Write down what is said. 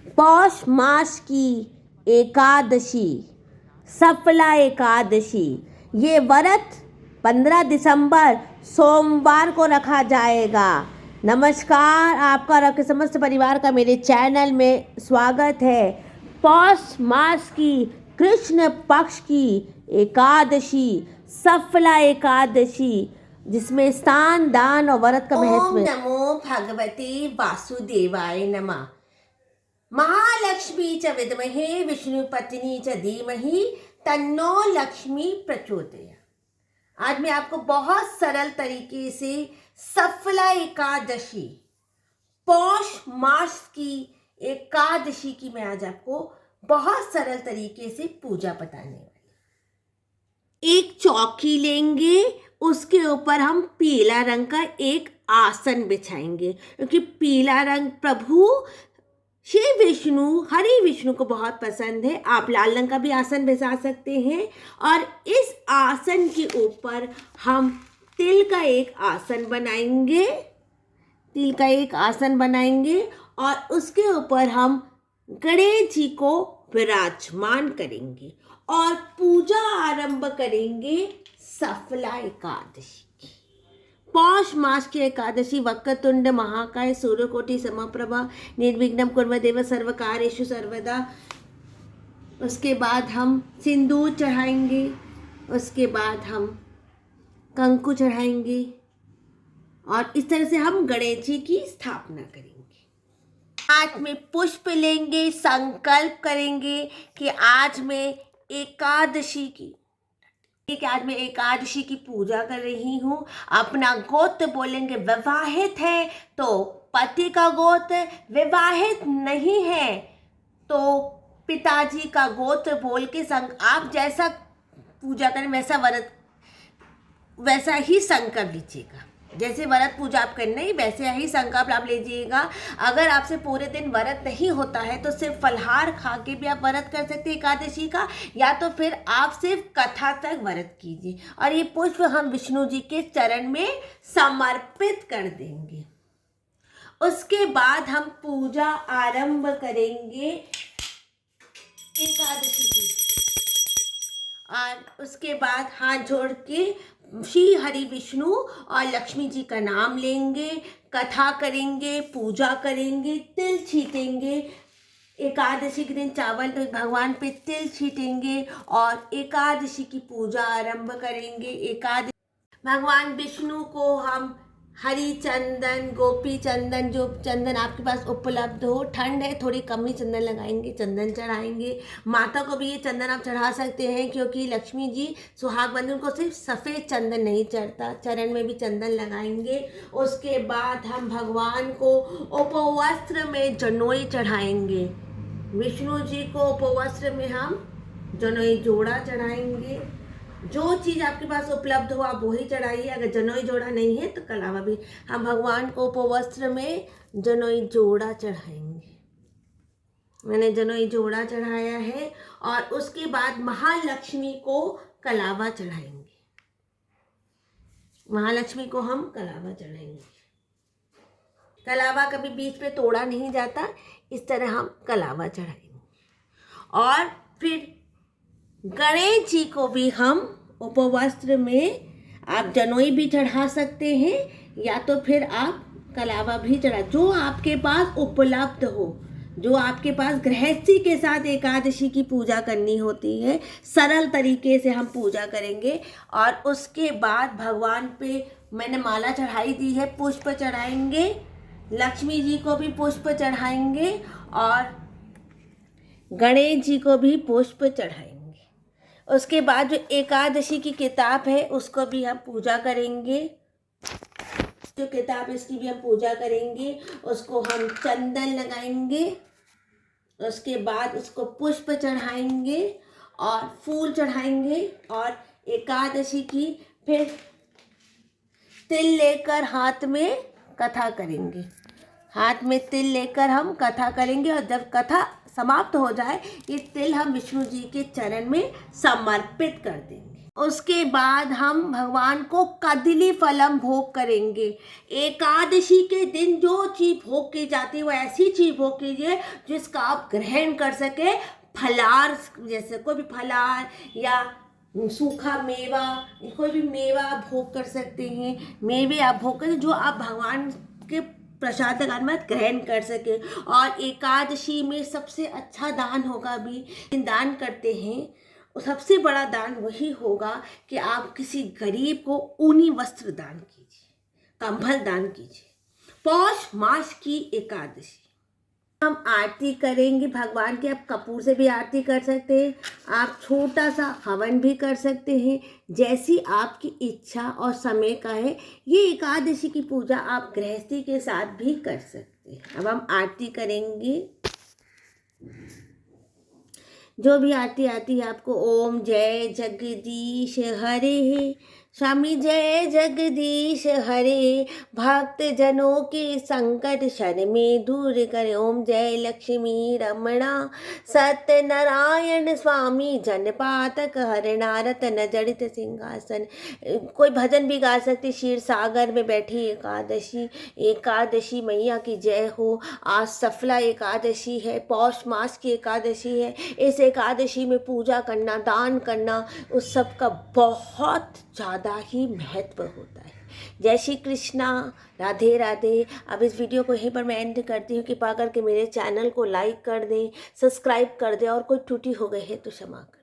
पौष मास की एकादशी, सफला एकादशी, ये व्रत 15 दिसंबर सोमवार को रखा जाएगा। नमस्कार, आपका और आपके समस्त परिवार का मेरे चैनल में स्वागत है। पौष मास की कृष्ण पक्ष की एकादशी, सफला एकादशी, जिसमें स्नान दान और व्रत का महत्व है। ओम नमो भगवते वासुदेवाय नमः। महालक्ष्मी च विद्महे विष्णुपत्नी च धीमहि तन्नो लक्ष्मी प्रचोदयात्। आज मैं आपको बहुत सरल तरीके से सफला एकादशी, पौष मास की एकादशी की मैं आज आपको बहुत सरल तरीके से पूजा बताने वाली। एक चौकी लेंगे, उसके ऊपर हम पीला रंग का एक आसन बिछाएंगे, क्योंकि पीला रंग प्रभु श्री विष्णु, हरि विष्णु को बहुत पसंद है। आप लाल रंग का भी आसन बिछा सकते हैं। और इस आसन के ऊपर हम तिल का एक आसन बनाएंगे, तिल का एक आसन बनाएंगे और उसके ऊपर हम गणेश जी को विराजमान करेंगे और पूजा आरंभ करेंगे सफला एकादशी की। पौष मास की एकादशी, वक्रतुंड महाकाय सूर्यकोटि समप्रभा निर्विघ्नं कुर्वदेव सर्वकार्येषु सर्वदा। उसके बाद हम सिंदूर चढ़ाएंगे, उसके बाद हम कंकु चढ़ाएंगे और इस तरह से हम गणेश जी की स्थापना करेंगे। हाथ में पुष्प लेंगे, संकल्प करेंगे कि आज मैं एकादशी की पूजा कर रही हूँ। अपना गोत्र बोलेंगे, विवाहित है तो पति का गोत्र, विवाहित नहीं है तो पिताजी का गोत्र बोल के आप जैसा पूजा करें वैसा ही संकल्प लीजिएगा। जैसे व्रत पूजा आप करना है वैसे ही संकल्प आप लीजिएगा। अगर आपसे पूरे दिन व्रत नहीं होता है तो सिर्फ फलहार खा के भी आप व्रत कर सकते हैं एकादशी का, या तो फिर आप सिर्फ कथा तक व्रत कीजिए। और ये पुष्प हम विष्णु जी के चरण में समर्पित कर देंगे। उसके बाद हम पूजा आरंभ करेंगे एकादशी की। और उसके बाद हाथ जोड़ के श्री हरि विष्णु और लक्ष्मी जी का नाम लेंगे, कथा करेंगे, पूजा करेंगे, तिल छीटेंगे। एकादशी के दिन चावल तो भगवान पे तिल छीटेंगे और एकादशी की पूजा आरंभ करेंगे। एकादशी भगवान विष्णु को हम हरी चंदन, गोपी चंदन, जो चंदन आपके पास उपलब्ध हो, ठंड है थोड़ी कम ही चंदन लगाएंगे, चंदन चढ़ाएंगे। माता को भी ये चंदन आप चढ़ा सकते हैं, क्योंकि लक्ष्मी जी सुहाग बंधन को सिर्फ सफ़ेद चंदन नहीं चढ़ता, चरण में भी चंदन लगाएंगे। उसके बाद हम भगवान को उपवस्त्र में जनेऊ चढ़ाएंगे। विष्णु जी को उपवस्त्र में हम जनेऊ जोड़ा चढ़ाएंगे। जो चीज़ आपके पास उपलब्ध हो आप वही चढ़ाइए। अगर जनेऊ जोड़ा नहीं है तो कलावा भी। हम भगवान को उपवस्त्र में जनेऊ जोड़ा चढ़ाएंगे। मैंने जनेऊ जोड़ा चढ़ाया है। और उसके बाद महालक्ष्मी को कलावा चढ़ाएंगे। महालक्ष्मी को हम कलावा चढ़ाएंगे। कलावा कभी बीच पे तोड़ा नहीं जाता, इस तरह हम कलावा चढ़ाएंगे। और फिर गणेश जी को भी हम उपवस्त्र में, आप जनेऊ भी चढ़ा सकते हैं या तो फिर आप कलावा भी चढ़ा, जो आपके पास उपलब्ध हो, जो आपके पास गृहस्थी के साथ एकादशी की पूजा करनी होती है। सरल तरीके से हम पूजा करेंगे। और उसके बाद भगवान पे मैंने माला चढ़ाई दी है, पुष्प चढ़ाएंगे, लक्ष्मी जी को भी पुष्प चढ़ाएंगे और गणेश जी को भी पुष्प चढ़ाएंगे। उसके बाद जो एकादशी की किताब है उसको भी हम पूजा करेंगे। जो किताब इसकी भी हम पूजा करेंगे, उसको हम चंदन लगाएंगे। उसके बाद उसको पुष्प चढ़ाएंगे और फूल चढ़ाएंगे। और एकादशी की फिर तिल लेकर हाथ में कथा करेंगे। हाथ में तिल लेकर हम कथा करेंगे और जब कथा समाप्त हो जाए ये तिल हम विष्णु जी के चरण में समर्पित कर देंगे। उसके बाद हम भगवान को कदली फलम भोग करेंगे। एकादशी के दिन जो चीज़ भोग की जाती है वो ऐसी चीज़ भोग कीजिए जिसका आप ग्रहण कर सके। फलार, जैसे कोई भी फलार या सूखा मेवा, कोई भी मेवा आप भोग कर सकते हैं। मेवे आप भोग करें जो आप भगवान के प्रसाद में ग्रहण कर सके। और एकादशी में सबसे अच्छा दान होगा, भी दान करते हैं, सबसे बड़ा दान वही होगा कि आप किसी गरीब को ऊनी वस्त्र दान कीजिए, कंबल दान कीजिए। पौष मास की एकादशी हम आरती करेंगे भगवान की। आप कपूर से भी आरती कर सकते हैं, आप छोटा सा हवन भी कर सकते हैं, जैसी आपकी इच्छा और समय का है। ये एकादशी की पूजा आप गृहस्थी के साथ भी कर सकते हैं। अब हम आरती करेंगे। जो भी आरती आती है आपको, ओम जय जगदीश हरे, स्वामी जय जगदीश हरे, भक्त जनों के संकट शर में दूर करे। ओम जय लक्ष्मी रमणा सत्यनारायण स्वामी, जनपातक हरणा रतन जड़ित सिंहासन। कोई भजन भी गा सकते। क्षीर सागर में बैठी एकादशी, एकादशी मैया की जय हो। आज सफला एकादशी है, पौष मास की एकादशी है। इस एकादशी में पूजा करना, दान करना, उस सब का बहुत ज़्यादा ही महत्व होता है। जय श्री कृष्णा, राधे राधे। अब इस वीडियो को यहीं पर मैं एंड करती हूँ। कृपा करके मेरे चैनल को लाइक कर दें, सब्सक्राइब कर दें, और कोई त्रुटि हो गई है तो क्षमा कर।